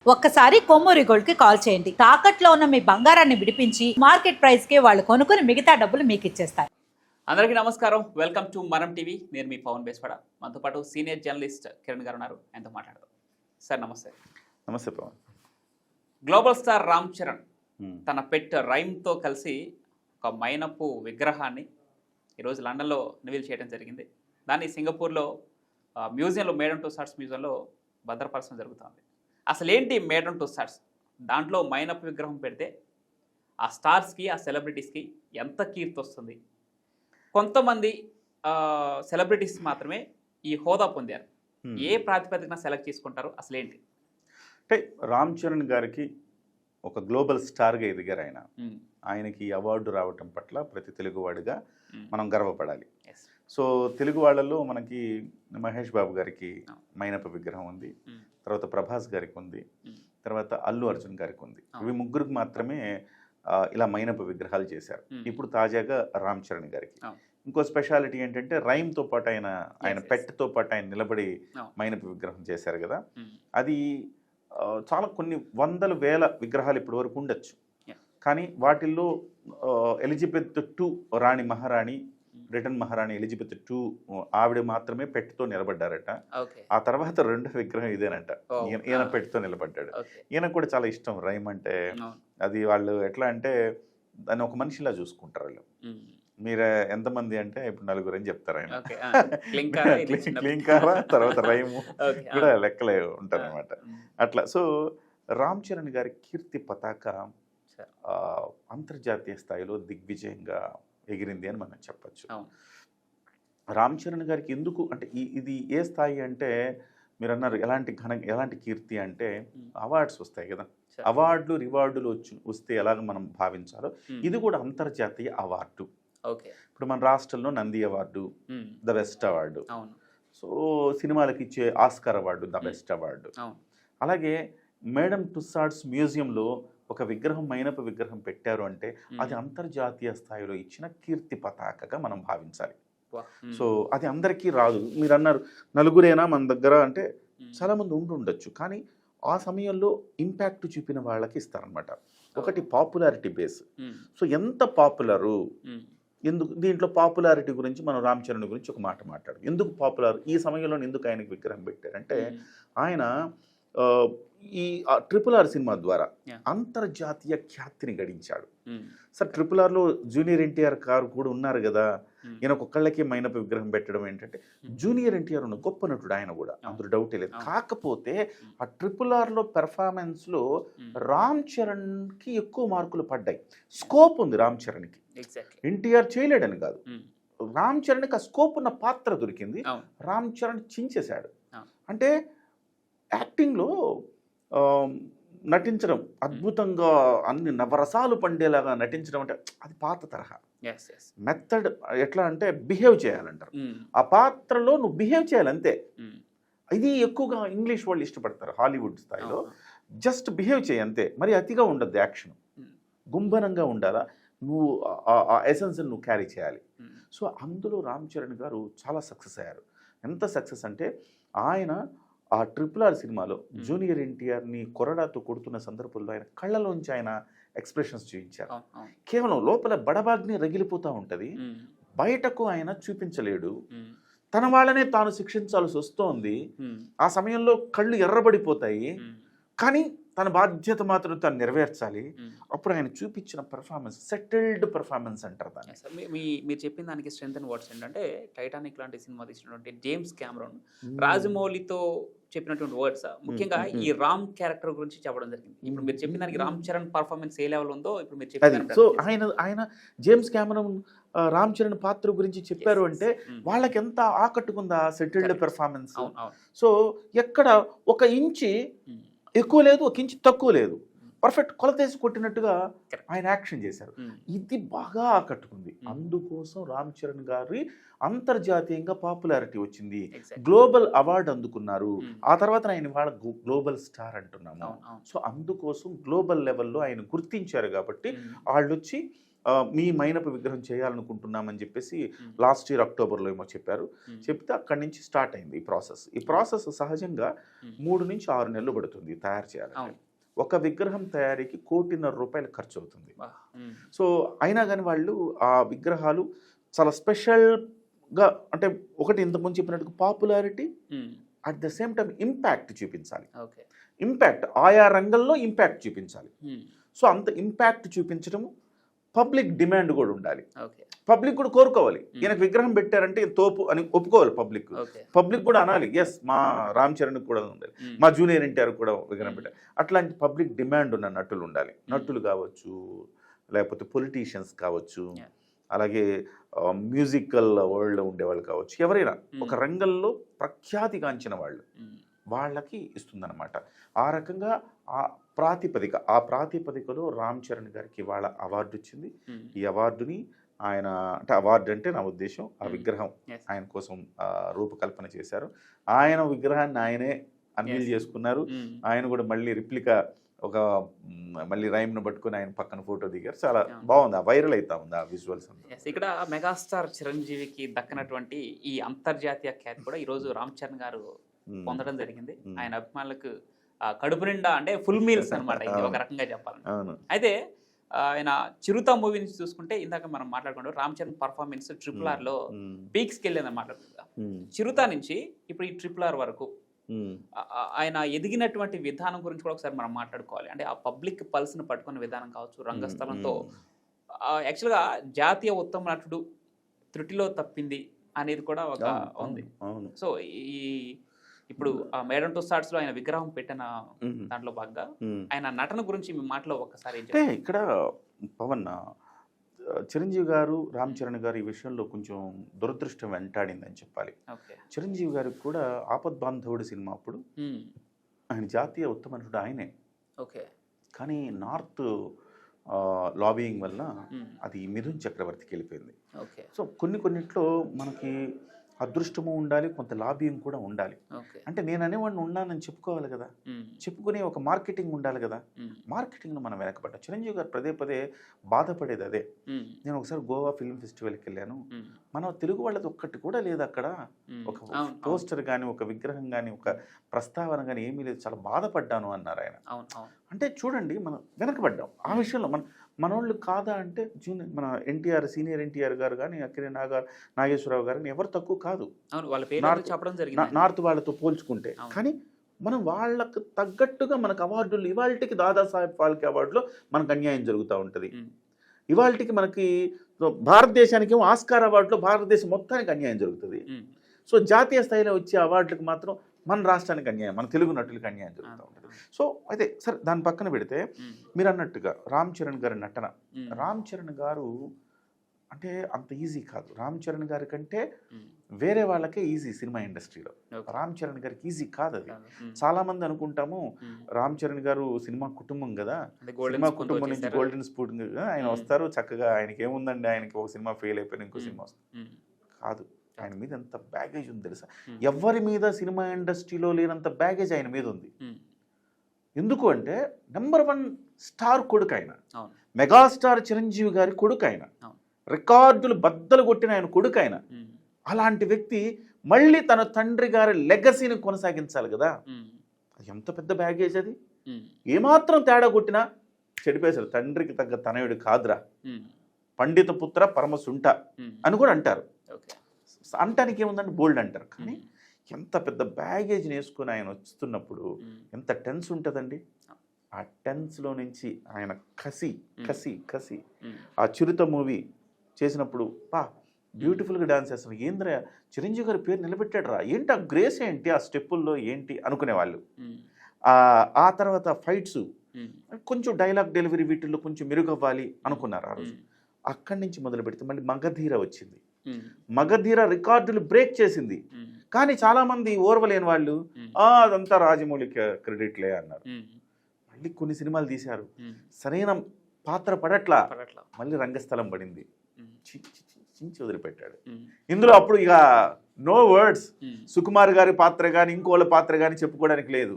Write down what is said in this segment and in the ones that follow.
ఒక్కసారి కొమ్మూరి గోల్డ్ కి కాల్ చేయండి. తాకట్లో ఉన్న మీ బంగారాన్ని విడిపించి మార్కెట్ ప్రైస్ కి వాళ్ళు కొనుక్కుని మిగతా డబ్బులు మీకు ఇచ్చేస్తారు. అందరికీ నమస్కారం. వెల్కమ్ టు మనం టీవీ. నేను మీ పవన్ బేస్పడ. మనతో పాటు సీనియర్ జర్నలిస్ట్ కిరణ్ గారు ఉన్నారు. ఆయనతో మాట్లాడదాం. సార్ నమస్తే. నమస్తే పవన్. గ్లోబల్ స్టార్ రామ్ చరణ్ తన పెట్ రైమ్తో కలిసి ఒక మైనపు విగ్రహాన్ని ఈరోజు లండన్లో నివేల్ చేయడం జరిగింది. దాన్ని సింగపూర్లో మ్యూజియంలో మేడన్ టూ స్టార్స్ మ్యూజియంలో భద్రపరచడం జరుగుతుంది. అసలు ఏంటి మేడన్ టూ స్టార్స్? దాంట్లో మైనపు విగ్రహం పెడితే ఆ స్టార్స్కి, ఆ సెలబ్రిటీస్కి ఎంత కీర్తి వస్తుంది? కొంతమంది సెలబ్రిటీస్ మాత్రమే ఈ హోదా పొందారు. ఏ ప్రాతిపదికన సెలెక్ట్ చేసుకుంటారు? అసలు ఏంటి అంటే రామ్ చరణ్ గారికి ఒక గ్లోబల్ స్టార్గా ఎదిగారు ఆయన. ఆయనకి అవార్డు రావటం పట్ల ప్రతి తెలుగువాడిగా మనం గర్వపడాలి. సో తెలుగు వాళ్ళలో మనకి మహేష్ బాబు గారికి మైనపు విగ్రహం ఉంది, తర్వాత ప్రభాస్ గారికి ఉంది, తర్వాత అల్లు అర్జున్ గారికి ఉంది. ఇవి ముగ్గురికి మాత్రమే ఇలా మైనపు విగ్రహాలు చేశారు. ఇప్పుడు తాజాగా రామ్ చరణ్ గారికి ఇంకో స్పెషాలిటీ ఏంటంటే రైమ్తో పాటు ఆయన పెట్తో పాటు ఆయన నిలబడి మైనపు విగ్రహం చేశారు కదా. అది చాలా కొన్ని వందల వేల విగ్రహాలు ఇప్పటి వరకు ఉండొచ్చు, కానీ వాటిల్లో ఎలిజబెత్ II రాణి మహారాణి, బ్రిటన్ మహారాణి ఎలిజబెత్ II ఆవిడ మాత్రమే పెట్టుతో నిలబడ్డారట. ఆ తర్వాత రెండో విగ్రహం ఇదేనట, ఈయన పెట్టుతో నిలబడ్డాడు. ఈయన కూడా చాలా ఇష్టం రైమ్ అంటే. అది వాళ్ళు ఎట్లా అంటే దాన్ని ఒక మనిషిలా చూసుకుంటారు వాళ్ళు. మీరు ఎంతమంది అంటే ఇప్పుడు నలుగురు అని చెప్తారు ఆయన. క్లింకారా తర్వాత రైము కూడా లెక్కలే ఉంటారు అనమాట. అట్లా సో రామ్ చరణ్ గారి కీర్తి పతాక అంతర్జాతీయ స్థాయిలో దిగ్విజయంగా ఎగిరింది అని మనం చెప్పచ్చు. రామ్ చరణ్ గారికి ఎందుకు అంటే ఇది ఏ స్థాయి అంటే మీరు అన్నారు ఎలాంటి కీర్తి అంటే అవార్డ్స్ వస్తాయి కదా, అవార్డులు రివార్డులు వస్తే ఎలాగ మనం భావించాలో ఇది కూడా అంతర్జాతీయ అవార్డు. ఇప్పుడు మన రాష్ట్రంలో Nandi award the best award, so సినిమాలకు ఇచ్చే Oscar award the best award. అలాగే మేడన్ టుస్సాడ్స్ మ్యూజియంలో ఒక విగ్రహం మైనపు విగ్రహం పెట్టారు అంటే అది అంతర్జాతీయ స్థాయిలో ఇచ్చిన కీర్తి పతాకగా మనం భావించాలి. సో అది అందరికీ రాదు. మీరు అన్నారు నలుగురేనా మన దగ్గర అంటే చాలా మంది ఉండొచ్చు, కానీ ఆ సమయంలో ఇంపాక్ట్ చూపిన వాళ్ళకి ఇస్తారనమాట. ఒకటి పాపులారిటీ బేస్. సో ఎంత పాపులరు, ఎందుకు దీంట్లో పాపులారిటీ గురించి మనం రామ్ చరణ్ గురించి ఒక మాట మాట్లాడు. ఎందుకు పాపులర్ ఈ సమయంలో ఎందుకు ఆయనకి విగ్రహం పెట్టారంటే ఆయన ఈ RRR సినిమా ద్వారా అంతర్జాతీయ ఖ్యాతిని గడించాడు. సార్ RRRలో జూనియర్ ఎన్టీఆర్ గారు కూడా ఉన్నారు కదా, ఈయన ఒక్కళ్ళకే మైనపు విగ్రహం పెట్టడం ఏంటంటే జూనియర్ ఎన్టీఆర్ ఉన్న గొప్ప నటుడు ఆయన కూడా, అందులో డౌటే లేదు. కాకపోతే ఆ RRRలో పెర్ఫార్మెన్స్లో రామ్ చరణ్కి ఎక్కువ మార్కులు పడ్డాయి. స్కోప్ ఉంది రామ్ చరణ్కి, ఎన్టీఆర్ చేయలేడని కాదు. రామ్ చరణ్కి ఆ స్కోప్ ఉన్న పాత్ర దొరికింది, రామ్ చరణ్ చించేశాడు. అంటే యాక్టింగ్లో నటించడం అద్భుతంగా అన్ని నవరసాలు పండేలాగా నటించడం అంటే అది పాత తరహా మెథడ్. ఎట్లా అంటే బిహేవ్ చేయాలంటారు, ఆ పాత్రలో నువ్వు బిహేవ్ చేయాలంతే. ఇది ఎక్కువగా ఇంగ్లీష్ వాళ్ళు ఇష్టపడతారు హాలీవుడ్ స్థాయిలో. జస్ట్ బిహేవ్ చేయి అంతే, మరి అతిగా ఉండద్దు, యాక్షన్ గుంభనంగా ఉండాలా, నువ్వు ఆ ఎసెన్స్ నువ్వు క్యారీ చేయాలి. సో అందులో రామ్ చరణ్ గారు చాలా సక్సెస్ అయ్యారు. ఎంత సక్సెస్ అంటే ఆయన ఆ RRR సినిమాలో జూనియర్ ఎన్టీఆర్ని కొరడాతో కొడుతున్న సందర్భంలో ఆయన కళ్ళలోంచి ఆయన ఎక్స్ప్రెషన్స్ చూపించారు. కేవలం లోపల బడబాగ్ని రగిలిపోతూ ఉంటుంది, బయటకు ఆయన చూపించలేడు. తన వాళ్ళనే తాను శిక్షించాల్సి వస్తోంది. ఆ సమయంలో కళ్ళు ఎర్రబడిపోతాయి, కానీ తన బాధ్యత మాత్రం తను నెరవేర్చాలి. అప్పుడు ఆయన చూపించిన పెర్ఫార్మెన్స్ సెటిల్డ్ పెర్ఫార్మెన్స్ అంటారు దాన్ని. మీరు చెప్పిన దానికి స్ట్రెంత్ అండ్ వర్డ్స్ ఏంటంటే టైటానిక్ లాంటి సినిమా తీసినటువంటి జేమ్స్ కెమెరాన్ రాజమౌళితో చెప్పినటువంటి వర్డ్స్ ముఖ్యంగా ఈ రామ్ క్యారెక్టర్ గురించి చెప్పడం జరిగింది. ఇప్పుడు మీరు చెప్పిన దానికి రామ్ చరణ్ పర్ఫార్మెన్స్ ఏ లెవెల్ ఉందో ఇప్పుడు మీరు చెప్పారు. సో ఆయన జేమ్స్ కెమెరాన్ రామ్ చరణ్ పాత్ర గురించి చెప్పారు అంటే వాళ్ళకి ఎంత ఆకట్టుకుందా సెటిల్డ్ పెర్ఫార్మెన్స్. సో ఎక్కడ ఒక ఇంచి ఎక్కువ లేదు, ఒక ఇంచు తక్కువ లేదు, పర్ఫెక్ట్ కొలతేసి కొట్టినట్టుగా ఆయన యాక్షన్ చేశారు. ఇది బాగా ఆకట్టుకుంది. అందుకోసం రామ్ చరణ్ గారి అంతర్జాతీయంగా పాపులారిటీ వచ్చింది, గ్లోబల్ అవార్డు అందుకున్నారు. ఆ తర్వాత ఆయన వాళ్ళ గ్లోబల్ స్టార్ అంటున్నాము. సో అందుకోసం గ్లోబల్ లెవెల్లో ఆయన గుర్తించారు కాబట్టి వాళ్ళు వచ్చి మీ మైనపు విగ్రహం చేయాలనుకుంటున్నామని చెప్పేసి లాస్ట్ ఇయర్ అక్టోబర్లో ఏమో చెప్పారు. చెప్తే అక్కడి నుంచి స్టార్ట్ అయింది ఈ ప్రాసెస్ సహజంగా 3 నుంచి 6 నెలలు పడుతుంది తయారు చేయాలి. ఒక విగ్రహం తయారీకి ₹1,50,00,000 ఖర్చు అవుతుంది. సో అయినా కానీ వాళ్ళు ఆ విగ్రహాలు చాలా స్పెషల్గా, అంటే ఒకటి ఇంతకుముందు చెప్పినట్టుగా popularity, at the same time impact చూపించాలి. ఇంపాక్ట్ ఆయా రంగంలో ఇంపాక్ట్ చూపించాలి. సో అంత ఇంపాక్ట్ చూపించడం, పబ్లిక్ డిమాండ్ కూడా ఉండాలి. పబ్లిక్ కూడా కోరుకోవాలి, ఈయనకు విగ్రహం పెట్టారంటే తోపు అని ఒప్పుకోవాలి. పబ్లిక్ కూడా అనాలి, ఎస్ మా రామ్ చరణ్ కూడా ఉండాలి, మా జూనియర్ ఎన్టీఆర్ కూడా విగ్రహం పెట్టారు. అట్లాంటి పబ్లిక్ డిమాండ్ ఉన్న నటులు ఉండాలి. నటులు కావచ్చు, లేకపోతే పొలిటీషియన్స్ కావచ్చు, అలాగే మ్యూజికల్ వరల్డ్లో ఉండేవాళ్ళు కావచ్చు, ఎవరైనా ఒక రంగంలో ప్రఖ్యాతిగాంచిన వాళ్ళు, వాళ్ళకి ఇస్తుందన్నమాట. ఆ రకంగా ఆ ప్రాతిపదికలో రామ్ చరణ్ గారికి ఇవాళ అవార్డు వచ్చింది. ఈ అవార్డుని ఆయన, అంటే అవార్డు అంటే నా ఉద్దేశం ఆ విగ్రహం ఆయన కోసం రూపకల్పన చేశారు. ఆయన విగ్రహాన్ని ఆయనే అన్వీల్ చేసుకున్నారు. ఆయన కూడా మళ్ళీ రిప్లికా ఒక మళ్ళీ రైమ్ను పట్టుకుని ఆయన పక్కన ఫోటో దిగారు. చాలా బాగుంది, ఆ వైరల్ అవుతా ఉంది ఆ విజువల్స్. ఇక్కడ మెగాస్టార్ చిరంజీవికి దక్కనటువంటి ఈ అంతర్జాతీయ ఖ్యాతి కూడా ఈరోజు రామ్ చరణ్ గారు పొందడం జరిగింది. ఆయన అభిమానులకు కడుపు నిండా, అంటే ఫుల్ మీల్స్ అనమాట ఇది ఒక రకంగా చెప్పాలని. అయితే ఆయన చిరుత మూవీ నుంచి చూసుకుంటే ఇందాక మనం మాట్లాడుకుంటాం, రామ్ చరణ్ పర్ఫార్మెన్స్ RRR లో పీక్స్కి వెళ్ళిందని మాట్లాడుకుంటా. చిరుత నుంచి ఇప్పుడు ఈ RRR వరకు ఆయన ఎదిగినటువంటి విధానం గురించి కూడా ఒకసారి మనం మాట్లాడుకోవాలి. అంటే ఆ పబ్లిక్ పల్స్ను పట్టుకున్న విధానం కావచ్చు, రంగస్థలంతో యాక్చువల్గా జాతీయ ఉత్తమ నటుడు త్రుటిలో తప్పింది అనేది కూడా ఒక ఉంది. సో ఈ ఇప్పుడు మేడమ్ టుస్సాడ్స్ లో ఆయన విగ్రహం పెట్టిన దాంట్లో భాగంగా ఆయన నటన గురించి మీ మాటలో ఒకసారి ఇక్కడ పవన్ చిరంజీవి గారు, రామ్ చరణ్ గారు ఈ విషయంలో కొంచెం దురదృష్టం వెంటాడిందని చెప్పాలి. చిరంజీవి గారికి కూడా ఆపద్బాంధవుడు సినిమా అప్పుడు ఆయన జాతీయ ఉత్తమ నటుడు ఆయనే. కానీ నార్త్ లాబియింగ్ వల్ల అది మిథున్ చక్రవర్తికి వెళ్ళిపోయింది. సో కొన్నిట్లో మనకి అదృష్టము ఉండాలి, కొంత లాబింగ్ కూడా ఉండాలి. అంటే నేను అనేవాడిని ఉన్నానని చెప్పుకోవాలి కదా, చెప్పుకునే ఒక మార్కెటింగ్ ఉండాలి కదా. మార్కెటింగ్లో మనం వెనకబడ్డా. చిరంజీవి గారు పదే బాధపడేది అదే. నేను ఒకసారి గోవా ఫిల్మ్ ఫెస్టివల్కి వెళ్ళాను, మన తెలుగు వాళ్ళది ఒక్కటి కూడా లేదు అక్కడ, ఒక పోస్టర్ కానీ, ఒక విగ్రహం కానీ, ఒక ప్రస్తావన కానీ ఏమీ లేదు, చాలా బాధపడ్డాను అన్నారు ఆయన. అంటే చూడండి, మనం వెనకబడ్డాం ఆ విషయంలో. మనోళ్ళు కాదా అంటే మన ఎన్టీఆర్, సీనియర్ ఎన్టీఆర్ గారు కానీ, అక్కినేని నాగేశ్వరరావు గారు ఎవరు తక్కువ కాదు నార్త్ వాళ్ళతో పోల్చుకుంటే. కానీ మనం వాళ్ళకు తగ్గట్టుగా మనకు అవార్డులు, ఇవాళకి దాదాసాహెబ్ ఫాల్కే అవార్డులో మనకు అన్యాయం జరుగుతూ ఉంటుంది. ఇవాళకి మనకి భారతదేశానికి ఆస్కార్ అవార్డులో భారతదేశం మొత్తానికి అన్యాయం జరుగుతుంది. సో జాతీయ స్థాయిలో వచ్చే అవార్డులకు మాత్రం మన రాష్ట్రానికి అన్యాయం, మన తెలుగు నటులకి అన్యాయం జరుగుతూ ఉంటుంది. సో అయితే సరే, దాని పక్కన పెడితే మీరు అన్నట్టుగా రామ్ చరణ్ గారి నటన, రామ్ చరణ్ గారు అంటే అంత ఈజీ కాదు. రామ్ చరణ్ గారి కంటే వేరే వాళ్ళకే ఈజీ సినిమా ఇండస్ట్రీలో. రామ్ చరణ్ గారికి ఈజీ కాదు అది. చాలా మంది అనుకుంటాము రామ్ చరణ్ గారు సినిమా కుటుంబం కదా, సినిమా కుటుంబం నుంచి గోల్డెన్ స్పూన్ ఆయన వస్తారు, చక్కగా ఆయనకి ఏముందండి, ఆయనకి ఒక సినిమా ఫెయిల్ అయిపోయిన ఇంకో సినిమా వస్తుంది. కాదు, ఆయన మీద ఎంత బ్యాగేజ్ ఉంది తెలుసా. ఎవరి మీద సినిమా ఇండస్ట్రీలో లేనంత బ్యాగేజ్ ఆయన మీద ఉంది. ఎందుకు అంటే నెంబర్ 1 స్టార్ కొడుకు ఆయన, మెగాస్టార్ చిరంజీవి గారి కొడుకు ఆయన, రికార్డులు బద్దలు కొట్టిన ఆయన కొడుకు ఆయన. అలాంటి వ్యక్తి మళ్ళీ తన తండ్రి గారి లెగసీని కొనసాగించాలి కదా. ఎంత పెద్ద బ్యాగేజ్ అది. ఏమాత్రం తేడా కొట్టినా చెడిపేశారు. తండ్రికి తగ్గ తనయుడు కాదురా, పండిత పుత్ర పరమసుంట అని కూడా అంటారు. అంటానికి ఏముందంటే బోల్డ్ అంటారు. కానీ ఎంత పెద్ద బ్యాగేజ్ని వేసుకుని ఆయన వస్తున్నప్పుడు ఎంత టెన్స్ ఉంటుందండి. ఆ టెన్స్లో నుంచి ఆయన కసి ఆ చిరుత మూవీ చేసినప్పుడు బ్యూటిఫుల్గా డాన్స్ చేస్తాను. ఏంద్ర చిరంజీవి గారి పేరు నిలబెట్టాడు రా, ఏంటి ఆ గ్రేస్ ఏంటి, ఆ స్టెప్పుల్లో ఏంటి అనుకునేవాళ్ళు. ఆ తర్వాత ఫైట్స్ కొంచెం డైలాగ్ డెలివరీ వీటిల్లో కొంచెం మెరుగవ్వాలి అనుకున్నారు ఆ రోజు. అక్కడి నుంచి మొదలు పెడితే మళ్ళీ మగధీర వచ్చింది. మగధీర రికార్డులు బ్రేక్ చేసింది. కానీ చాలా మంది ఓర్వలేని వాళ్ళు అదంతా రాజమౌళి క్రెడిట్లే అన్నారు. మళ్ళీ కొన్ని సినిమాలు తీశారు, సరైన పాత్ర పడట్లా, మళ్ళీ రంగస్థలం పడింది, చించి వదిలిపెట్టాడు. ఇందులో అప్పుడు ఇక నో వర్డ్స్. సుకుమార్ గారి పాత్ర కానీ ఇంకోళ్ళ పాత్ర కానీ చెప్పుకోవడానికి లేదు.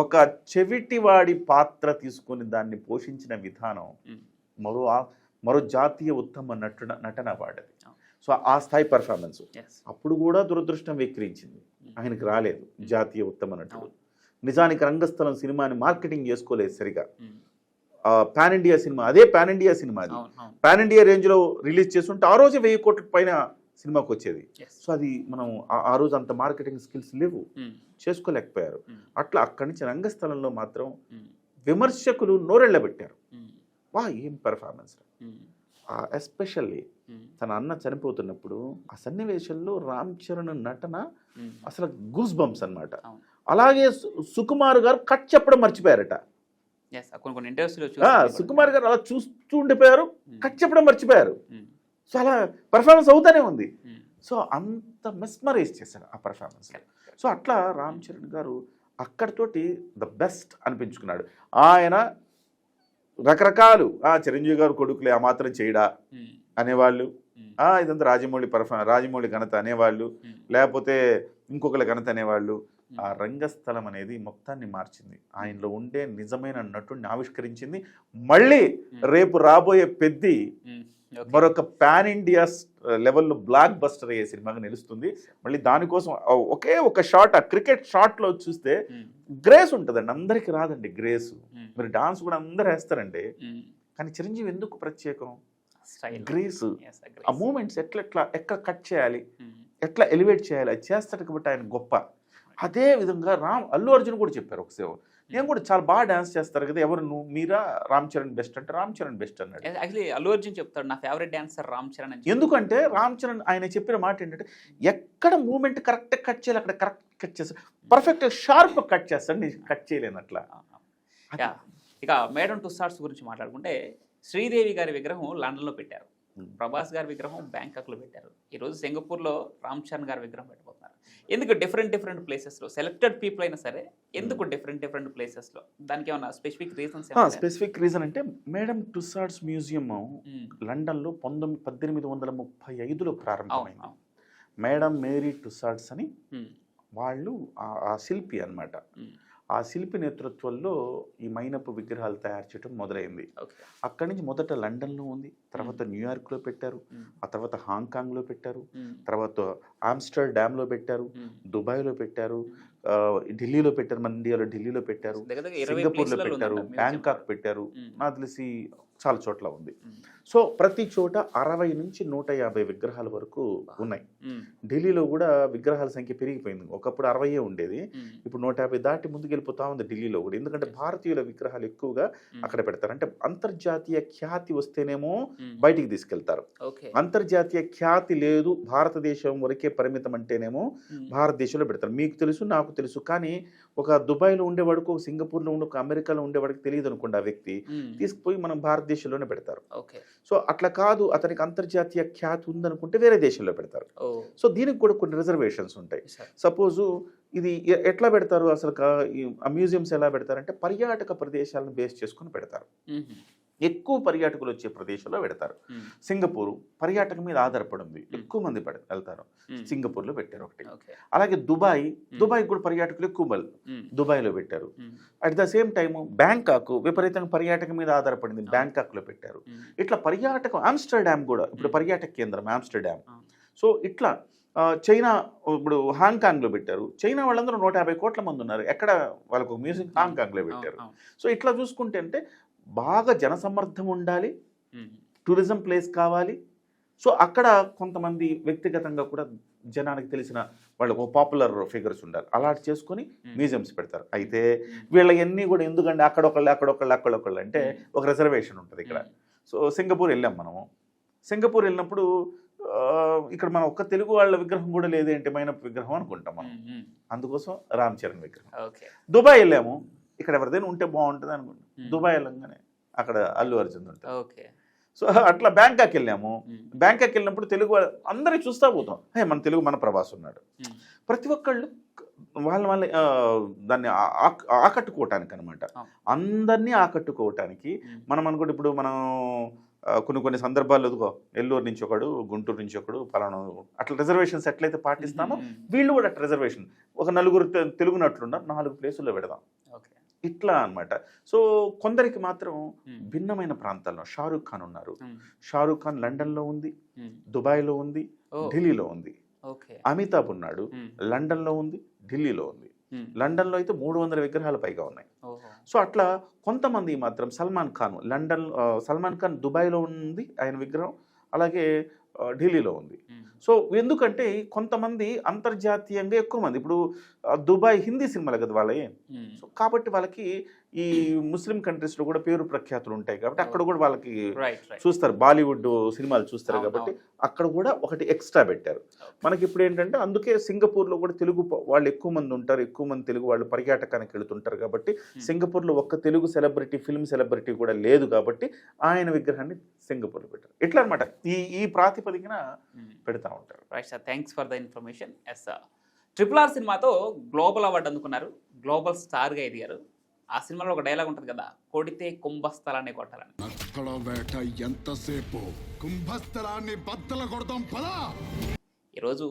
ఒక చెవిటివాడి పాత్ర తీసుకొని దాన్ని పోషించిన విధానం మరో జాతీయ ఉత్తమ నటన అవార్డు అది. సో ఆ స్థాయి పర్ఫార్మెన్స్. అప్పుడు కూడా దురదృష్టం వెక్కిరించింది, ఆయనకి రాలేదు జాతీయ ఉత్తమ నటుడు. నిజానికి రంగస్థలం సినిమాని మార్కెటింగ్ చేసుకోలేదు సరిగా. పాన్ ఇండియా సినిమా, అదే పాన్ ఇండియా సినిమా, అది పాన్ ఇండియా రేంజ్లో రిలీజ్ చేస్తుంటే ఆ రోజే 1000 కోట్ల పైన సినిమాకి వచ్చేది. సో అది మనం ఆ రోజు అంత మార్కెటింగ్ స్కిల్స్ లేవు, చేసుకోలేకపోయారు. అట్లా అక్కడి నుంచి రంగస్థలంలో మాత్రం విమర్శకులు నోరెళ్ళబెట్టారు. వా ఏం పెర్ఫార్మెన్స్. ఎస్పెషల్లీ తన అన్న చనిపోతున్నప్పుడు ఆ సన్నివేశంలో రామ్ చరణ్ నటన అసలు గూస్ బంప్స్ అన్నమాట. అలాగే సుకుమార్ గారు కట్ చెప్పడం మర్చిపోయారట. సుకుమార్ గారు అలా చూస్తూ ఉండిపోయారు, కట్ చెప్పడం మర్చిపోయారు. సో అలా పర్ఫార్మెన్స్ అవుతానే ఉంది. సో అంత మెస్మరైజ్ చేశారు ఆ పర్ఫార్మెన్స్. సో అట్లా రామ్ చరణ్ గారు అక్కడితోటి ద బెస్ట్ అనిపించుకున్నాడు. ఆయన రకరకాలు చిరంజీవి గారు కొడుకులే ఆ మాత్రం చేయడా అనేవాళ్ళు, ఇదంతా రాజమౌళి ఘనత అనేవాళ్ళు, లేకపోతే ఇంకొకరి ఘనత అనేవాళ్ళు. ఆ రంగస్థలం అనేది మొత్తాన్ని మార్చింది, ఆయనలో ఉండే నిజమైన నటుడిని ఆవిష్కరించింది. మళ్ళీ రేపు రాబోయే పెద్ది మరొక పాన్ ఇండియా లెవెల్లో బ్లాక్ బస్టర్ అయ్యే సినిమాగా నిలుస్తుంది. మళ్ళీ దానికోసం ఒకే ఒక షాట్, ఆ క్రికెట్ షాట్లో చూస్తే గ్రేస్ ఉంటుందండి, అందరికి రాదండి గ్రేస్. మీరు డాన్స్ కూడా అందరు వేస్తారండి, కానీ చిరంజీవి ఎందుకు ప్రత్యేకం? గ్రేస్, ఆ మూమెంట్స్ ఎక్కడ కట్ చేయాలి, ఎట్లా ఎలివేట్ చేయాలి, అది చేస్తాడు కాబట్టి ఆయన గొప్ప. అదే విధంగా అల్లు అర్జున్ కూడా చెప్పారు ఒకసేపు, నేను కూడా చాలా బాగా డాన్స్ చేస్తారు కదా, ఎవరు నువ్వు మీరా రామ్ చరణ్ బెస్ట్ అంటే రామ్ చరణ్ బెస్ట్ అన్నాడు. యాక్చువల్లీ అల్లు అర్జున్ చెప్తాడు నా ఫేవరెట్ డాన్సర్ రామ్ చరణ్ అని. ఎందుకంటే రామ్ చరణ్ ఆయన చెప్పిన మాట ఏంటంటే ఎక్కడ మూమెంట్ కరెక్ట్ కట్ చేయాలి అక్కడ కరెక్ట్ కట్ చేస్తాడు, పర్ఫెక్ట్ షార్ప్ కట్ చేస్తాడు, నేను కట్ చేయలేను అట్లా. ఇక మేడం టుస్సార్ట్స్ గురించి మాట్లాడుకుంటే శ్రీదేవి గారి విగ్రహం లండన్లో పెట్టారు, ప్రభాస్ గారి విగ్రహం బ్యాంకాక్లో పెట్టారు, ఈరోజు సింగపూర్లో రామ్ చరణ్ గారి విగ్రహం పెట్టబోతున్నారు. ఎందుకు డిఫరెంట్ ప్లేసెస్లో సెలెక్టెడ్ పీపుల్ అయినా సరే ఎందుకు డిఫరెంట్ ప్లేసెస్లో? దానికి ఏమన్నా స్పెసిఫిక్ రీజన్స్? స్పెసిఫిక్ రీజన్ అంటే మేడం టుస్సార్ట్స్ మ్యూజియం లండన్లో 1835లో ప్రారంభమైంది. మేడం మేరీ టుస్సార్ట్స్ అని వాళ్ళు ఆ శిల్పి అన్నమాట. ఆ శిల్పి నేతృత్వంలో ఈ మైనపు విగ్రహాలు తయారు చేయడం మొదలైంది. అక్కడి నుంచి మొదట లండన్లో ఉంది, తర్వాత న్యూయార్క్లో పెట్టారు, ఆ తర్వాత హాంకాంగ్లో పెట్టారు, తర్వాత ఆమ్స్టర్డామ్లో పెట్టారు, దుబాయ్లో పెట్టారు, ఢిల్లీలో పెట్టారు, మన ఇండియాలో ఢిల్లీలో పెట్టారు, సింగపూర్లో పెట్టారు, బ్యాంకాక్ పెట్టారు, నాకు తెలిసి చాలా చోట్ల ఉంది. సో ప్రతి చోట 60 నుంచి 150 విగ్రహాల వరకు ఉన్నాయి. ఢిల్లీలో కూడా విగ్రహాల సంఖ్య పెరిగిపోయింది, ఒకప్పుడు 60 ఉండేది, ఇప్పుడు 150 దాటి ముందుకు వెళ్ళిపోతా ఉంది ఢిల్లీలో కూడా. ఎందుకంటే భారతీయుల విగ్రహాలు ఎక్కువగా అక్కడ పెడతారు. అంటే అంతర్జాతీయ ఖ్యాతి వస్తేనేమో బయటికి తీసుకెళ్తారు, అంతర్జాతీయ ఖ్యాతి లేదు భారతదేశం వరకే పరిమితం అంటేనేమో భారతదేశంలో పెడతారు. మీకు తెలుసు, నాకు తెలుసు, కానీ ఒక దుబాయ్లో ఉండేవాడికి, ఒక సింగపూర్లో ఉండే, ఒక అమెరికాలో ఉండేవాడికి తెలియదు అనుకోండి, ఆ వ్యక్తి తీసుకుపోయి మనం భారతదేశంలోనే పెడతారు. సో అట్లా కాదు, అతనికి అంతర్జాతీయ ఖ్యాతి ఉందనుకుంటే వేరే దేశంలో పెడతారు. సో దీనికి కూడా కొన్ని రిజర్వేషన్స్ ఉంటాయి. సపోజు ఇది ఎట్లా పెడతారు అసలు, ఆ మ్యూజియంస్ ఎలా పెడతారంటే పర్యాటక ప్రదేశాలను బేస్ చేసుకుని పెడతారు. ఎక్కువ పర్యాటకులు వచ్చే ప్రదేశంలో పెడతారు. సింగపూర్ పర్యాటకం మీద ఆధారపడి ఉంది, ఎక్కువ మంది వెళ్తారు, సింగపూర్లో పెట్టారు ఒకటి. అలాగే దుబాయ్ కూడా పర్యాటకులు ఎక్కువ దుబాయ్లో పెట్టారు. At the same time Bangkok విపరీతంగా పర్యాటకం మీద ఆధారపడింది, బ్యాంకాక్లో పెట్టారు. ఇట్లా పర్యాటకం, ఆమ్స్టర్డామ్ కూడా ఇప్పుడు పర్యాటక కేంద్రం ఆమ్స్టర్డామ్. సో ఇట్లా చైనా ఇప్పుడు హాంకాంగ్లో పెట్టారు, చైనా వాళ్ళందరూ 150 కోట్ల మంది ఉన్నారు, ఎక్కడ వాళ్ళకు మ్యూజియం హాంకాంగ్లో పెట్టారు. సో ఇట్లా చూసుకుంటే అంటే బాగా జనసమ్మర్దం ఉండాలి, టూరిజం ప్లేస్ కావాలి. సో అక్కడ కొంతమంది వ్యక్తిగతంగా కూడా జనానికి తెలిసిన వాళ్ళకు పాపులర్ ఫిగర్స్ ఉండాలి, అలాంటి చేసుకొని మ్యూజియంస్ పెడతారు. అయితే వీళ్ళవన్నీ కూడా ఎందుకంటే అక్కడొకళ్ళు అంటే ఒక రిజర్వేషన్ ఉంటుంది ఇక్కడ. సో సింగపూర్ వెళ్ళాం మనము, సింగపూర్ వెళ్ళినప్పుడు ఇక్కడ మనం ఒక్క తెలుగు వాళ్ళ విగ్రహం కూడా లేదేంటి, మైనపు విగ్రహం అనుకుంటాం మనం, అందుకోసం రామ్ చరణ్ విగ్రహం. దుబాయ్ వెళ్ళాము, ఇక్కడ ఎవరిదైనా ఉంటే బాగుంటుంది అనుకుంటాం, దుబాయ్ వెళ్ళంగానే అక్కడ అల్లు అర్జున్ ఉంటుంది. సో అట్లా బ్యాంకాక్ వెళ్ళాము, బ్యాంకాక్ వెళ్ళినప్పుడు తెలుగు అందరినీ చూస్తూ పోతాం, మన తెలుగు మన ప్రభాస్ ఉన్నాడు. ప్రతి ఒక్కళ్ళు వాళ్ళ దాన్ని ఆకట్టుకోవటానికి అనమాట, అందరినీ ఆకట్టుకోవటానికి. మనం అనుకుంటే ఇప్పుడు మనం కొన్ని సందర్భాల్లో ఎదుగో నెల్లూరు నుంచి ఒకడు, గుంటూరు నుంచి ఒకడు, పలానా అట్లా రిజర్వేషన్స్ ఎట్లయితే పాటిస్తామో వీళ్ళు కూడా అట్లా రిజర్వేషన్, ఒక 4 తెలుగు నటులున్నారు, 4 ప్లేసుల్లో పెడదాం. ఇట్లా అన్నమాట. సో కొందరికి మాత్రం భిన్నమైన ప్రాంతాల్లో షారూక్ ఖాన్ ఉన్నారు. షారూక్ ఖాన్ లండన్లో ఉంది, దుబాయ్లో ఉంది, ఢిల్లీలో ఉంది. అమితాబ్ ఉన్నాడు, లండన్లో ఉంది, ఢిల్లీలో ఉంది. లండన్లో అయితే 300 విగ్రహాలు పైగా ఉన్నాయి. సో అట్లా కొంతమంది మాత్రం సల్మాన్ ఖాన్ దుబాయ్లో ఉంది ఆయన విగ్రహం, అలాగే ఢిల్లీలో ఉంది. సో ఎందుకంటే కొంతమంది అంతర్జాతీయంగా ఎక్కువ మంది, ఇప్పుడు దుబాయ్ హిందీ సినిమాలు కదా వాళ్ళే, సో కాబట్టి వాళ్ళకి ఈ ముస్లిం కంట్రీస్లో కూడా పేరు ప్రఖ్యాతులు ఉంటాయి కాబట్టి అక్కడ కూడా వాళ్ళకి చూస్తారు, బాలీవుడ్ సినిమాలు చూస్తారు కాబట్టి అక్కడ కూడా ఒకటి ఎక్స్ట్రా పెట్టారు. మనకి ఇప్పుడు ఏంటంటే అందుకే సింగపూర్లో కూడా తెలుగు వాళ్ళు ఎక్కువ మంది ఉంటారు, ఎక్కువ మంది తెలుగు వాళ్ళు పర్యాటకానికి వెళుతుంటారు కాబట్టి సింగపూర్లో ఒక్క తెలుగు సెలబ్రిటీ, ఫిల్మ్ సెలబ్రిటీ కూడా లేదు కాబట్టి ఆయన విగ్రహాన్ని సింగపూర్లో పెట్టారు. ఇట్లా అనమాట ఈ ప్రాతిపదికన పెడతా ఉంటారు. Right sir, thanks for the information. Yes sir, RRR సినిమాతో గ్లోబల్ అవార్డు అందుకున్నారు, గ్లోబల్ స్టార్గా ఎదిగారు. ఆ సినిమాలో ఒక డైలాగ్ ఉంటుంది కదా, కొడితే కుంభస్థలాన్ని కొట్టాలని. నక్కల వేట ఎంతసేపు, కుంభస్థలాన్ని బద్దలు కొడతాం పదా. ఈరోజు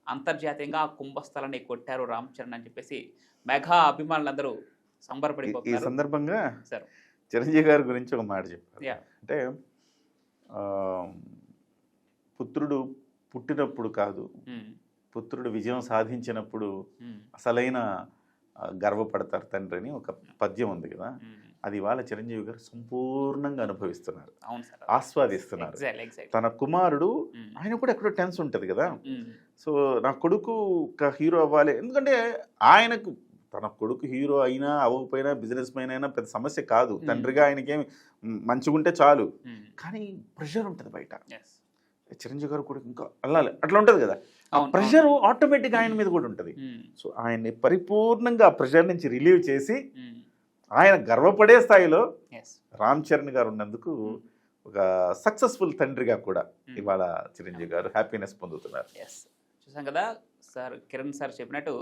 అంతర్జాతీయంగా ఆ కుంభస్థలాన్ని కొట్టారు రామ్ చరణ్ అని చెప్పేసి మెగా అభిమానులందరూ సంబరపడిపోతున్నారు. ఈ సందర్భంగా సార్ చిరంజీవి గారి గురించి ఒక మాట చెప్పారు. అంటే పుత్రుడు పుట్టినప్పుడు కాదు, పుత్రుడు విజయం సాధించినప్పుడు అసలైన గర్వపడతారు తండ్రి అని ఒక పద్యం ఉంది కదా, అది వాళ్ళ చిరంజీవి గారు సంపూర్ణంగా అనుభవిస్తున్నారు, ఆస్వాదిస్తున్నారు. తన కుమారుడు, ఆయన కూడా ఎక్కడో టెన్స్ ఉంటుంది కదా, సో నా కొడుకు ఒక హీరో అవ్వాలి, ఎందుకంటే ఆయనకు తన కొడుకు హీరో అయినా అవ్వకపోయినా బిజినెస్ మ్యాన్ అయినా పెద్ద సమస్య కాదు, తండ్రిగా ఆయనకేమి మంచిగుంటే చాలు, కానీ ప్రెషర్ ఉంటుంది బయట. చిరంజీవి గారు కూడా ఇంకా అల్లాలి అట్లా ఉంటుంది కదా, ఆ ప్రెషర్ ఆటోమేటిక్గా ఆయన మీద కూడా ఉంటుంది. సో ఆయన్ని పరిపూర్ణంగా ఆ ప్రెషర్ నుంచి రిలీవ్ చేసి ఆయన గర్వపడే స్థాయిలో రామ్ చరణ్ గారు ఉన్నందుకు ఒక సక్సెస్ఫుల్ తండ్రిగా కూడా ఇవాళ చిరంజీవి గారు హ్యాపీనెస్ పొందుతున్నారు. చూసాం కదా సార్, కిరణ్ సార్ చెప్పినట్టు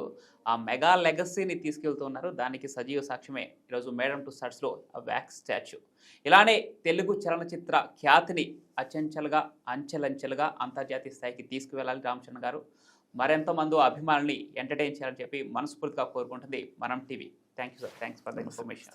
ఆ మెగా లెగసీని తీసుకెళ్తున్నారు, దానికి సజీవ సాక్ష్యమే ఈరోజు మేడమ్ టు స్టార్స్లో ఆ వ్యాక్స్ స్టాచ్యూ. ఇలానే తెలుగు చలనచిత్ర ఖ్యాతిని అంచెలంచెలుగా అంతర్జాతీయ స్థాయికి తీసుకువెళ్ళాలి రామ్ చరణ్ గారు. మరెంతో మంది అభిమానుల్ని ఎంటర్టైన్ చేయాలని చెప్పి మనస్ఫూర్తిగా కోరుకుంటుంది మనం TV. Thank you sir, thanks for the information.